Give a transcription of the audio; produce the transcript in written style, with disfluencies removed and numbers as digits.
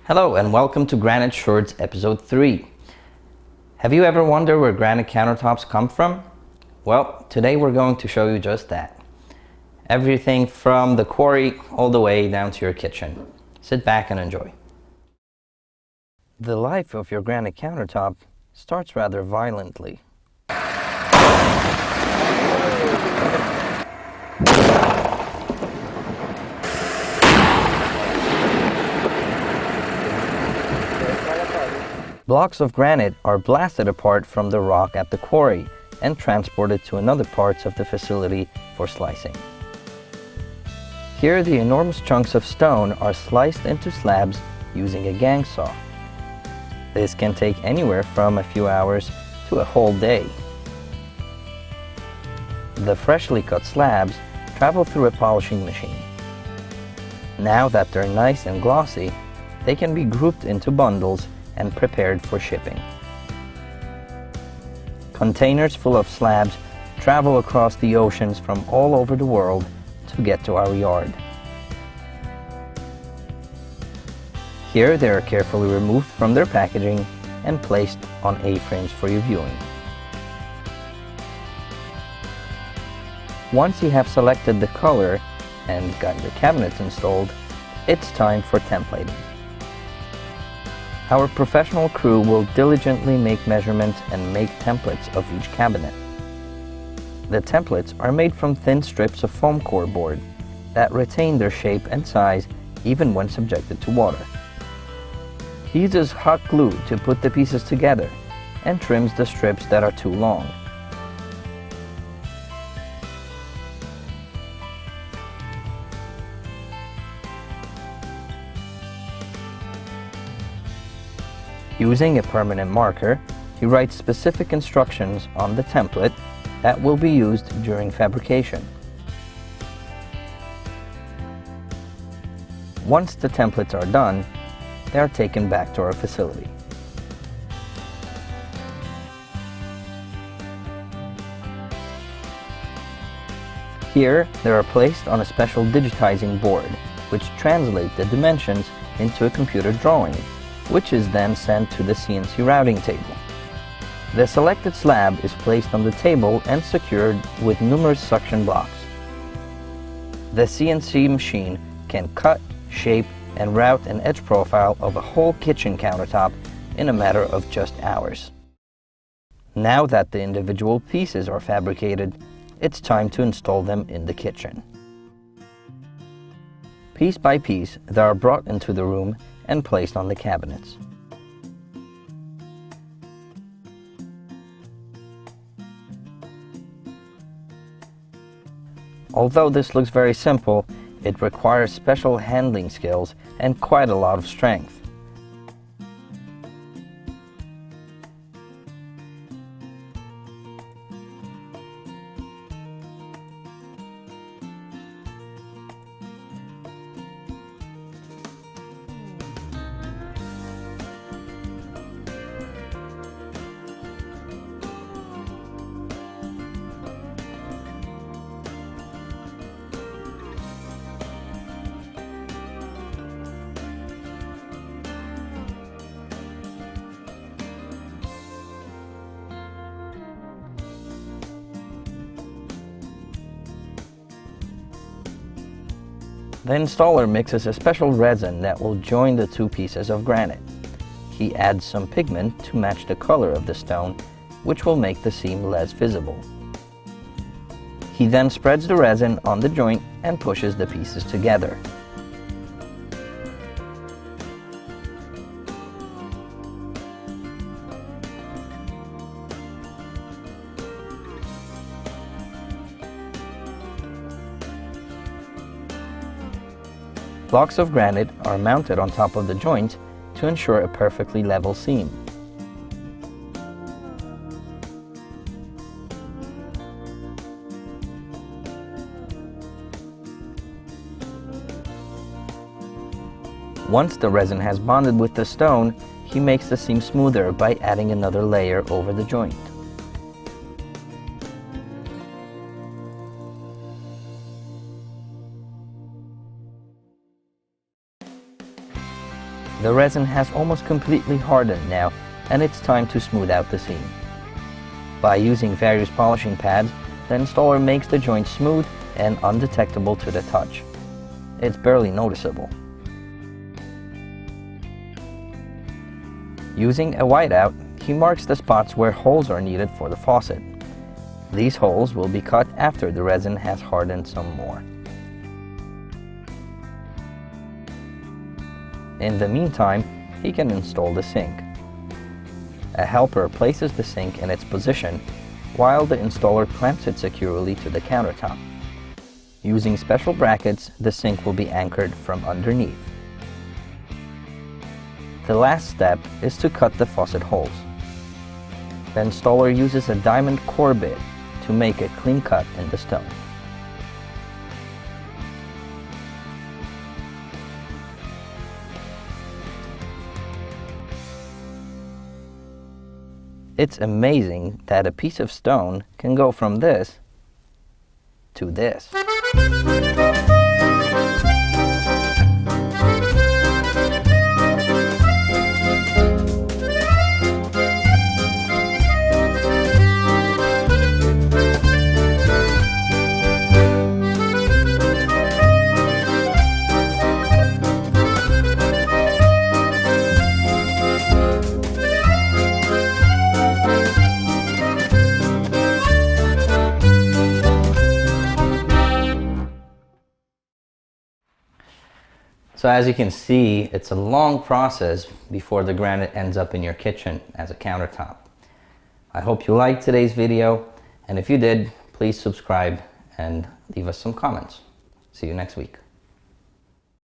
Hello and welcome to Granite Shorts episode 3. Have you ever wondered where granite countertops come from? Well, today we're going to show you just that. Everything from the quarry all the way down to your kitchen. Sit back and enjoy. The life of your granite countertop starts rather violently. Blocks of granite are blasted apart from the rock at the quarry and transported to another parts of the facility for slicing. Here, the enormous chunks of stone are sliced into slabs using a gang saw. This can take anywhere from a few hours to a whole day. The freshly cut slabs travel through a polishing machine. Now that they're nice and glossy, they can be grouped into bundles and prepared for shipping. Containers full of slabs travel across the oceans from all over the world to get to our yard. Here they are carefully removed from their packaging and placed on A-frames for your viewing. Once you have selected the color and got your cabinets installed, it's time for templating. Our professional crew will diligently make measurements and make templates of each cabinet. The templates are made from thin strips of foam core board that retain their shape and size even when subjected to water. He uses hot glue to put the pieces together and trims the strips that are too long. Using a permanent marker, he writes specific instructions on the template that will be used during fabrication. Once the templates are done, they are taken back to our facility. Here, they are placed on a special digitizing board, which translates the dimensions into a computer drawing, which is then sent to the CNC routing table. The selected slab is placed on the table and secured with numerous suction blocks. The CNC machine can cut, shape, and route an edge profile of a whole kitchen countertop in a matter of just hours. Now that the individual pieces are fabricated, it's time to install them in the kitchen. Piece by piece, they are brought into the room and placed on the cabinets. Although this looks very simple, it requires special handling skills and quite a lot of strength. The installer mixes a special resin that will join the two pieces of granite. He adds some pigment to match the color of the stone, which will make the seam less visible. He then spreads the resin on the joint and pushes the pieces together. Blocks of granite are mounted on top of the joint to ensure a perfectly level seam. Once the resin has bonded with the stone, he makes the seam smoother by adding another layer over the joint. The resin has almost completely hardened now, and it's time to smooth out the seam. By using various polishing pads, the installer makes the joint smooth and undetectable to the touch. It's barely noticeable. Using a whiteout, he marks the spots where holes are needed for the faucet. These holes will be cut after the resin has hardened some more. In the meantime, he can install the sink. A helper places the sink in its position, while the installer clamps it securely to the countertop. Using special brackets, the sink will be anchored from underneath. The last step is to cut the faucet holes. The installer uses a diamond core bit to make a clean cut in the stone. It's amazing that a piece of stone can go from this to this. So as you can see, it's a long process before the granite ends up in your kitchen as a countertop. I hope you liked today's video, and if you did, please subscribe and leave us some comments. See you next week.